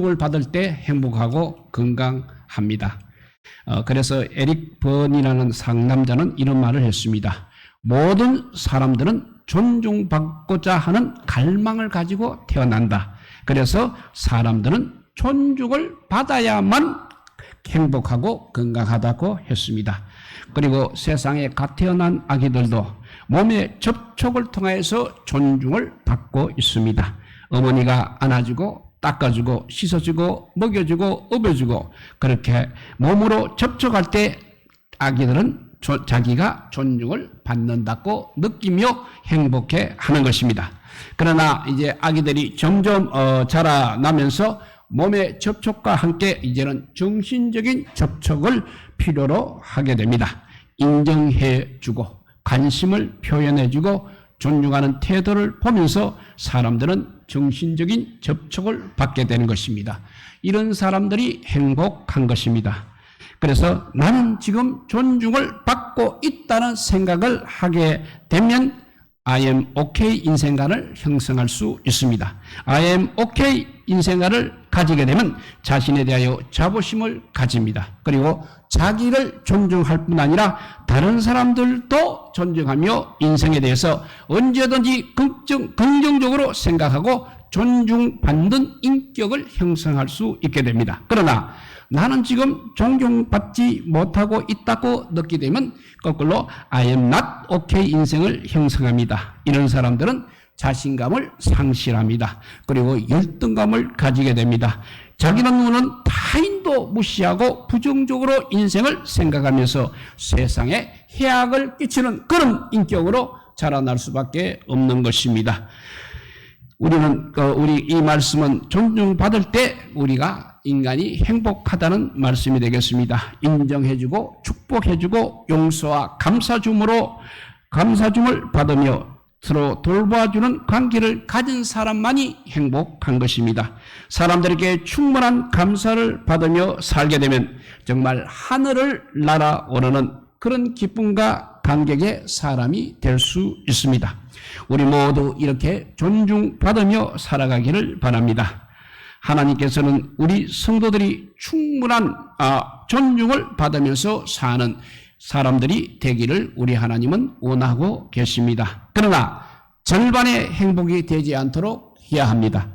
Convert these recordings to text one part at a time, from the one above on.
존중을 받을 때 행복하고 건강합니다. 그래서 에릭 번이라는 상남자는 이런 말을 했습니다. 모든 사람들은 존중받고자 하는 갈망을 가지고 태어난다. 그래서 사람들은 존중을 받아야만 행복하고 건강하다고 했습니다. 그리고 세상에 갓 태어난 아기들도 몸의 접촉을 통해서 존중을 받고 있습니다. 어머니가 안아주고 닦아주고 씻어주고 먹여주고 업어주고 그렇게 몸으로 접촉할 때 아기들은 자기가 존중을 받는다고 느끼며 행복해하는 것입니다. 그러나 이제 아기들이 점점 자라나면서 몸의 접촉과 함께 이제는 정신적인 접촉을 필요로 하게 됩니다. 인정해주고 관심을 표현해주고 존중하는 태도를 보면서 사람들은 정신적인 접촉을 받게 되는 것입니다. 이런 사람들이 행복한 것입니다. 그래서 나는 지금 존중을 받고 있다는 생각을 하게 되면 I am OK 인생관을 형성할 수 있습니다. I am OK 인생관을 가지게 되면 자신에 대하여 자부심을 가집니다. 그리고 자기를 존중할 뿐 아니라 다른 사람들도 존중하며 인생에 대해서 언제든지 긍정적으로 생각하고 존중받는 인격을 형성할 수 있게 됩니다. 그러나 나는 지금 존중받지 못하고 있다고 느끼게 되면 거꾸로 I am not okay 인생을 형성합니다. 이런 사람들은 자신감을 상실합니다. 그리고 열등감을 가지게 됩니다. 자기는 누구는 타인도 무시하고 부정적으로 인생을 생각하면서 세상에 해악을 끼치는 그런 인격으로 자라날 수밖에 없는 것입니다. 우리 이 말씀은 존중받을 때 우리가 인간이 행복하다는 말씀이 되겠습니다. 인정해주고 축복해주고 용서와 감사줌을 받으며 서로 돌봐주는 관계를 가진 사람만이 행복한 것입니다. 사람들에게 충분한 감사를 받으며 살게 되면 정말 하늘을 날아오르는 그런 기쁨과 감격의 사람이 될 수 있습니다. 우리 모두 이렇게 존중받으며 살아가기를 바랍니다. 하나님께서는 우리 성도들이 충분한 존중을 받으면서 사는 사람들이 되기를 우리 하나님은 원하고 계십니다. 그러나 절반의 행복이 되지 않도록 해야 합니다.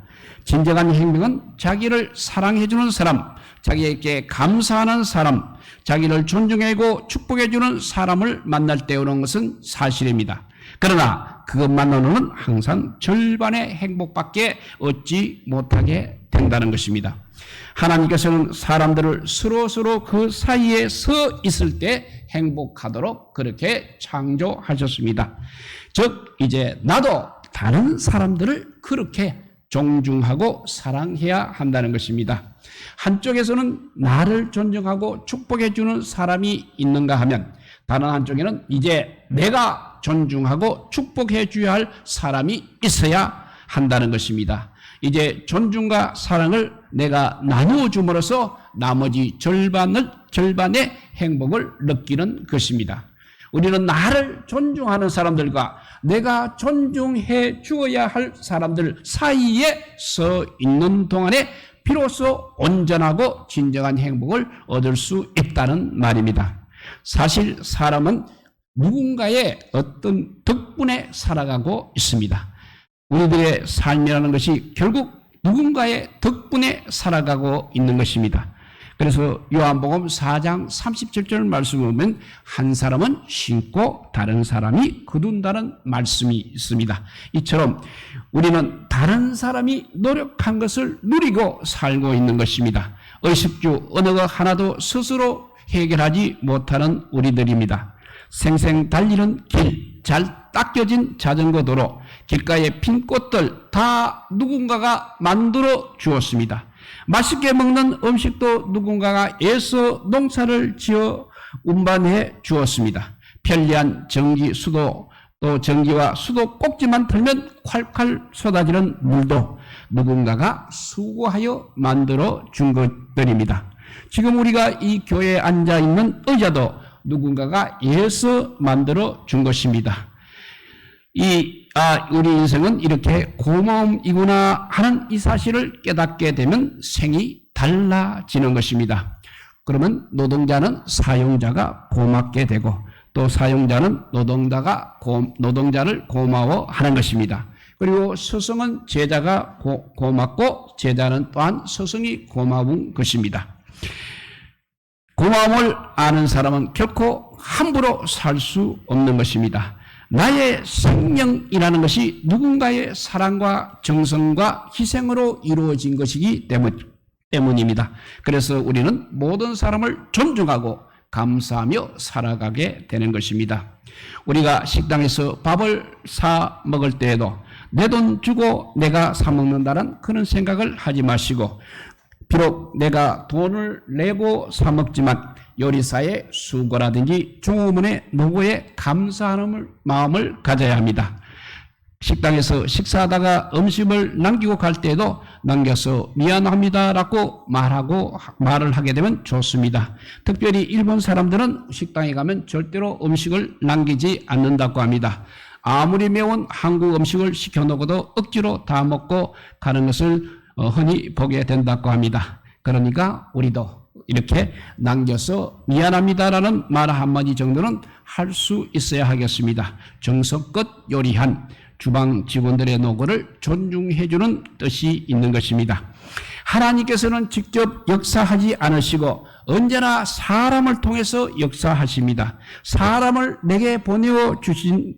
진정한 행복은 자기를 사랑해주는 사람, 자기에게 감사하는 사람, 자기를 존중하고 축복해주는 사람을 만날 때 오는 것은 사실입니다. 그러나 그것만으로는 항상 절반의 행복밖에 얻지 못하게 된다는 것입니다. 하나님께서는 사람들을 서로 그 사이에 서 있을 때 행복하도록 그렇게 창조하셨습니다. 즉 이제 나도 다른 사람들을 그렇게 존중하고 사랑해야 한다는 것입니다. 한쪽에서는 나를 존중하고 축복해 주는 사람이 있는가 하면 다른 한쪽에는 이제 내가 존중하고 축복해 줘야 할 사람이 있어야 한다는 것입니다. 이제 존중과 사랑을 내가 나누어 줌으로써 나머지 절반의 행복을 느끼는 것입니다. 우리는 나를 존중하는 사람들과 내가 존중해 주어야 할 사람들 사이에 서 있는 동안에 비로소 온전하고 진정한 행복을 얻을 수 있다는 말입니다. 사실 사람은 누군가의 어떤 덕분에 살아가고 있습니다. 우리들의 삶이라는 것이 결국 누군가의 덕분에 살아가고 있는 것입니다. 그래서 요한복음 4장 37절 말씀을 보면 한 사람은 심고 다른 사람이 거둔다는 말씀이 있습니다. 이처럼 우리는 다른 사람이 노력한 것을 누리고 살고 있는 것입니다. 의식주 어느 것 하나도 스스로 해결하지 못하는 우리들입니다. 생생 달리는 길, 잘 닦여진 자전거 도로, 길가의 핀 꽃들 다 누군가가 만들어 주었습니다. 맛있게 먹는 음식도 누군가가 애써 농사를 지어 운반해 주었습니다. 편리한 전기, 수도, 또 전기와 수도 꼭지만 틀면 콸콸 쏟아지는 물도 누군가가 수고하여 만들어 준 것들입니다. 지금 우리가 이 교회에 앉아 있는 의자도 누군가가 애써 만들어 준 것입니다. 우리 인생은 이렇게 고마움이구나 하는 이 사실을 깨닫게 되면 생이 달라지는 것입니다. 그러면 노동자는 사용자가 고맙게 되고 또 사용자는 노동자를 고마워하는 것입니다. 그리고 스승은 제자가 고맙고 제자는 또한 스승이 고마운 것입니다. 고마움을 아는 사람은 결코 함부로 살 수 없는 것입니다. 나의 생명이라는 것이 누군가의 사랑과 정성과 희생으로 이루어진 것이기 때문입니다. 그래서 우리는 모든 사람을 존중하고 감사하며 살아가게 되는 것입니다. 우리가 식당에서 밥을 사 먹을 때에도 내 돈 주고 내가 사 먹는다는 그런 생각을 하지 마시고, 비록 내가 돈을 내고 사 먹지만 요리사의 수고라든지 종업원의 노고에 감사하는 마음을 가져야 합니다. 식당에서 식사하다가 음식을 남기고 갈 때에도 남겨서 미안합니다라고 말을 하게 되면 좋습니다. 특별히 일본 사람들은 식당에 가면 절대로 음식을 남기지 않는다고 합니다. 아무리 매운 한국 음식을 시켜놓고도 억지로 다 먹고 가는 것을 흔히 보게 된다고 합니다. 그러니까 우리도 이렇게 남겨서 미안합니다라는 말 한마디 정도는 할 수 있어야 하겠습니다. 정성껏 요리한 주방 직원들의 노고를 존중해주는 뜻이 있는 것입니다. 하나님께서는 직접 역사하지 않으시고 언제나 사람을 통해서 역사하십니다. 사람을 내게 보내어 주신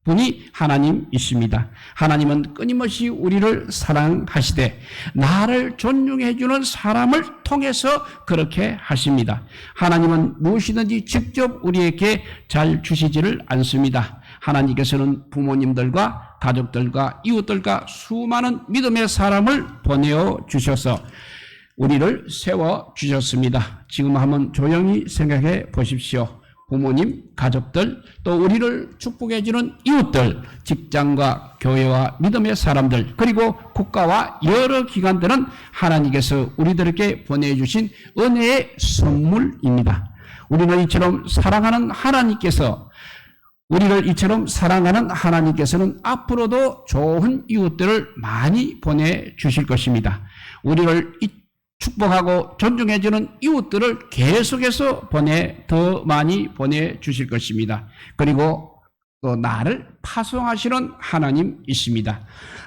분이 하나님이십니다. 하나님은 끊임없이 우리를 사랑하시되 나를 존중해주는 사람을 통해서 그렇게 하십니다. 하나님은 무엇이든지 직접 우리에게 잘 주시지를 않습니다. 하나님께서는 부모님들과 가족들과 이웃들과 수많은 믿음의 사람을 보내어 주셔서 우리를 세워 주셨습니다. 지금 한번 조용히 생각해 보십시오. 부모님, 가족들, 또 우리를 축복해 주는 이웃들, 직장과 교회와 믿음의 사람들, 그리고 국가와 여러 기관들은 하나님께서 우리들에게 보내주신 은혜의 선물입니다. 우리를 이처럼 사랑하는 하나님께서는 앞으로도 좋은 이웃들을 많이 보내주실 것입니다. 우리를 축복하고 존중해주는 이웃들을 계속해서 더 많이 보내주실 것입니다. 그리고 또 나를 파송하시는 하나님이십니다.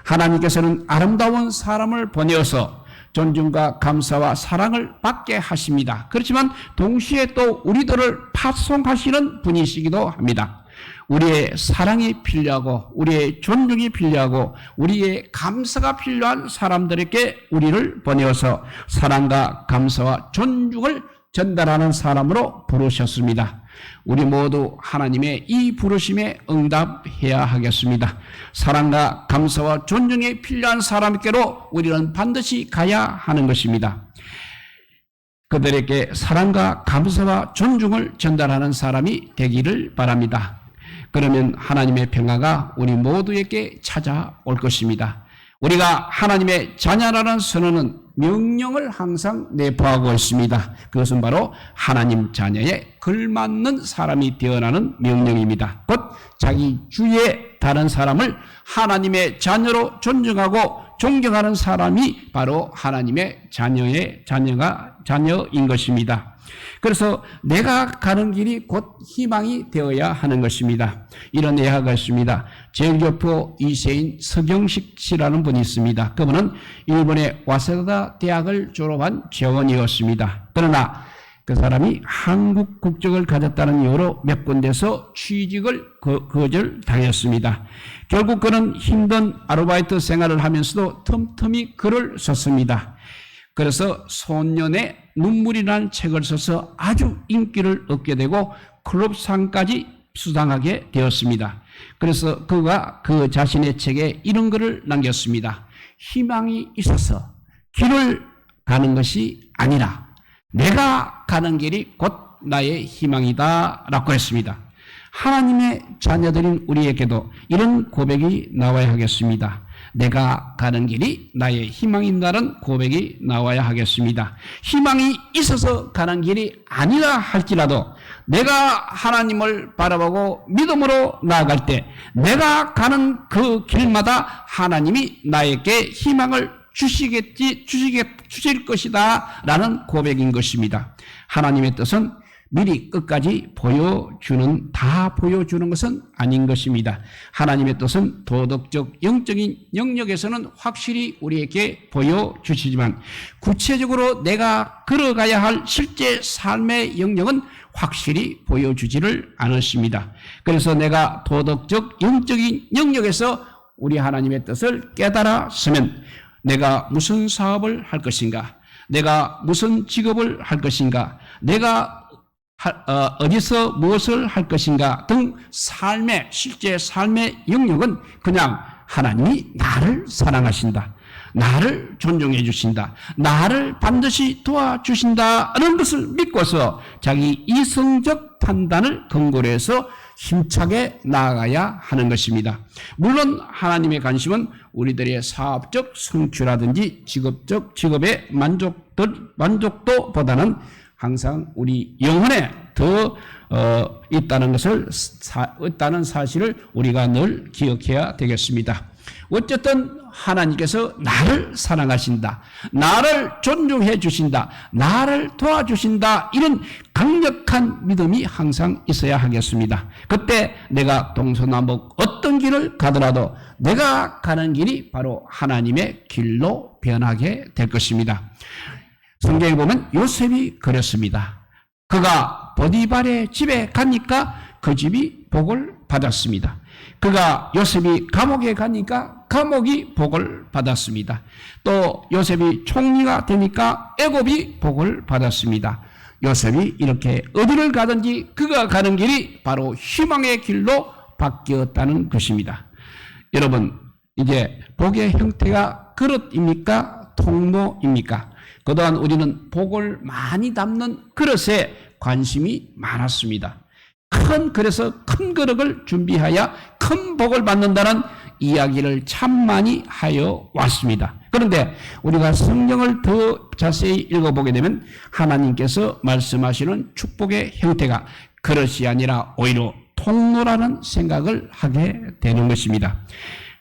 하나님께서는 아름다운 사람을 보내어서 존중과 감사와 사랑을 받게 하십니다. 그렇지만 동시에 또 우리들을 파송하시는 분이시기도 합니다. 우리의 사랑이 필요하고 우리의 존중이 필요하고 우리의 감사가 필요한 사람들에게 우리를 보내어서 사랑과 감사와 존중을 전달하는 사람으로 부르셨습니다. 우리 모두 하나님의 이 부르심에 응답해야 하겠습니다. 사랑과 감사와 존중이 필요한 사람께로 우리는 반드시 가야 하는 것입니다. 그들에게 사랑과 감사와 존중을 전달하는 사람이 되기를 바랍니다. 그러면 하나님의 평화가 우리 모두에게 찾아올 것입니다. 우리가 하나님의 자녀라는 선언은 명령을 항상 내포하고 있습니다. 그것은 바로 하나님 자녀에 걸맞는 사람이 되어라는 명령입니다. 곧 자기 주위의 다른 사람을 하나님의 자녀로 존중하고 존경하는 사람이 바로 하나님의 자녀인 것입니다. 그래서 내가 가는 길이 곧 희망이 되어야 하는 것입니다. 이런 예화가 있습니다. 제일교포 2세인 서경식 씨라는 분이 있습니다. 그분은 일본의 와세다 대학을 졸업한 재원이었습니다. 그러나 그 사람이 한국 국적을 가졌다는 이유로 몇 군데서 취직을 거절당했습니다. 결국 그는 힘든 아르바이트 생활을 하면서도 틈틈이 글을 썼습니다. 그래서 소년의 눈물이라는 책을 써서 아주 인기를 얻게 되고 클럽상까지 수상하게 되었습니다. 그래서 그가 그 자신의 책에 이런 글을 남겼습니다. 희망이 있어서 길을 가는 것이 아니라 내가 가는 길이 곧 나의 희망이다 라고 했습니다. 하나님의 자녀들인 우리에게도 이런 고백이 나와야 하겠습니다. 내가 가는 길이 나의 희망인다는 고백이 나와야 하겠습니다. 희망이 있어서 가는 길이 아니라 할지라도 내가 하나님을 바라보고 믿음으로 나아갈 때 내가 가는 그 길마다 하나님이 나에게 희망을 주실 것이다 라는 고백인 것입니다. 하나님의 뜻은 미리 끝까지 다 보여주는 것은 아닌 것입니다. 하나님의 뜻은 도덕적, 영적인 영역에서는 확실히 우리에게 보여주시지만 구체적으로 내가 걸어가야 할 실제 삶의 영역은 확실히 보여주지를 않으십니다. 그래서 내가 도덕적, 영적인 영역에서 우리 하나님의 뜻을 깨달았으면 내가 무슨 사업을 할 것인가, 내가 무슨 직업을 할 것인가, 내가 어디서 무엇을 할 것인가 등 실제 삶의 영역은 그냥 하나님이 나를 사랑하신다, 나를 존중해 주신다, 나를 반드시 도와주신다는 것을 믿고서 자기 이성적 판단을 근거로 해서 힘차게 나아가야 하는 것입니다. 물론 하나님의 관심은 우리들의 사업적 성취라든지 직업의 만족도보다는 항상 우리 영혼에 더 있다는 사실을 우리가 늘 기억해야 되겠습니다. 어쨌든 하나님께서 나를 사랑하신다, 나를 존중해 주신다, 나를 도와주신다, 이런 강력한 믿음이 항상 있어야 하겠습니다. 그때 내가 동서남북 어떤 길을 가더라도 내가 가는 길이 바로 하나님의 길로 변하게 될 것입니다. 성경에 보면 요셉이 그랬습니다. 그가 보디발의 집에 가니까 그 집이 복을 받았습니다. 그가 요셉이 감옥에 가니까 감옥이 복을 받았습니다. 또 요셉이 총리가 되니까 애굽이 복을 받았습니다. 요셉이 이렇게 어디를 가든지 그가 가는 길이 바로 희망의 길로 바뀌었다는 것입니다. 여러분, 이제 복의 형태가 그릇입니까? 통로입니까? 그동안 우리는 복을 많이 담는 그릇에 관심이 많았습니다. 그래서 큰 그릇을 준비하여 큰 복을 받는다는 이야기를 참 많이 하여 왔습니다. 그런데 우리가 성경을 더 자세히 읽어보게 되면 하나님께서 말씀하시는 축복의 형태가 그릇이 아니라 오히려 통로라는 생각을 하게 되는 것입니다.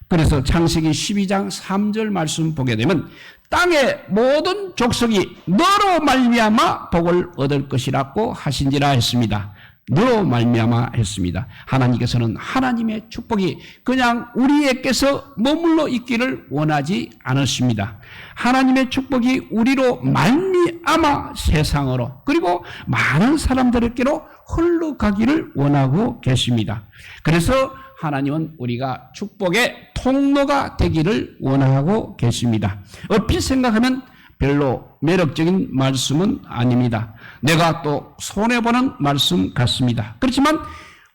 그래서 창세기 12장 3절 말씀 보게 되면 땅의 모든 족속이 너로 말미암아 복을 얻을 것이라고 하신지라 했습니다. 너로 말미암아 했습니다. 하나님께서는 하나님의 축복이 그냥 우리에게서 머물러 있기를 원하지 않으십니다. 하나님의 축복이 우리로 말미암아 세상으로 그리고 많은 사람들에게로 흘러가기를 원하고 계십니다. 그래서 하나님은 우리가 축복의 통로가 되기를 원하고 계십니다. 얼핏 생각하면 별로 매력적인 말씀은 아닙니다. 내가 또 손해보는 말씀 같습니다. 그렇지만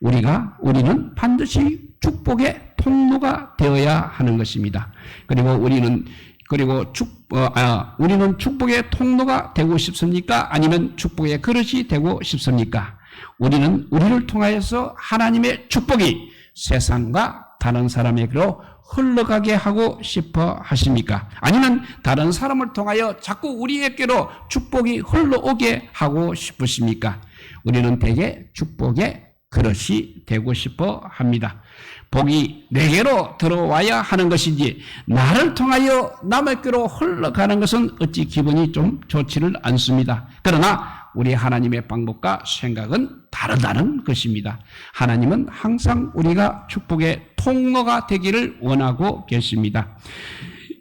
우리는 반드시 축복의 통로가 되어야 하는 것입니다. 그리고 우리는 축복의 통로가 되고 싶습니까? 아니면 축복의 그릇이 되고 싶습니까? 우리는 우리를 통하여서 하나님의 축복이 세상과 다른 사람에게로 흘러가게 하고 싶어 하십니까? 아니면 다른 사람을 통하여 자꾸 우리에게로 축복이 흘러오게 하고 싶으십니까? 우리는 대개 축복의 그릇이 되고 싶어 합니다. 복이 내게로 들어와야 하는 것인지 나를 통하여 남에게로 흘러가는 것은 어찌 기분이 좀 좋지를 않습니다. 그러나 우리 하나님의 방법과 생각은 다르다는 것입니다. 하나님은 항상 우리가 축복의 통로가 되기를 원하고 계십니다.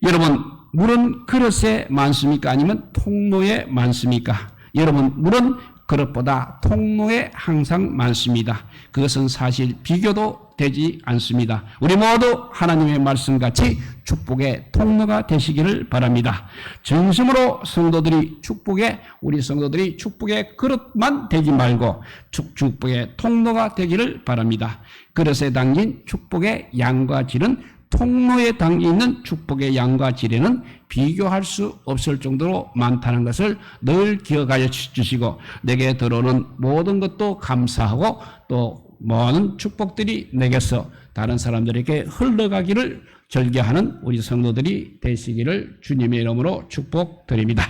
여러분, 물은 그릇에 많습니까? 아니면 통로에 많습니까? 여러분, 물은 그릇보다 통로에 항상 많습니다. 그것은 사실 비교도 되지 않습니다. 우리 모두 하나님의 말씀같이 축복의 통로가 되시기를 바랍니다. 진심으로 우리 성도들이 축복의 그릇만 되지 말고 축복의 통로가 되기를 바랍니다. 그릇에 담긴 축복의 양과 질은 통로에 담겨있는 축복의 양과 질에는 비교할 수 없을 정도로 많다는 것을 늘 기억하여 주시고 내게 들어오는 모든 것도 감사하고 또 많은 축복들이 내게서 다른 사람들에게 흘러가기를 절개하는 우리 성도들이 되시기를 주님의 이름으로 축복드립니다.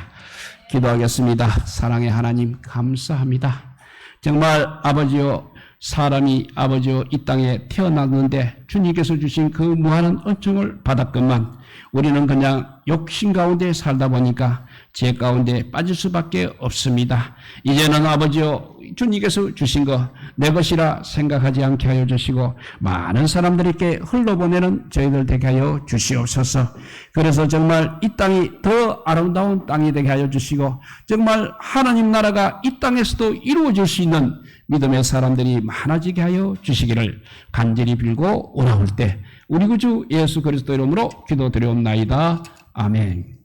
기도하겠습니다. 사랑의 하나님 감사합니다. 정말 아버지여, 사람이 아버지여 이 땅에 태어났는데 주님께서 주신 그 무한한 은총을 받았건만 우리는 그냥 욕심 가운데 살다 보니까 죄 가운데 빠질 수밖에 없습니다. 이제는 아버지여, 주님께서 주신 거 내 것이라 생각하지 않게 하여 주시고 많은 사람들에게 흘러보내는 저희들 되게 하여 주시옵소서. 그래서 정말 이 땅이 더 아름다운 땅이 되게 하여 주시고 정말 하나님 나라가 이 땅에서도 이루어질 수 있는 믿음의 사람들이 많아지게 하여 주시기를 간절히 빌고 오라올 때 우리 구주 예수 그리스도 이름으로 기도드리옵나이다. 아멘.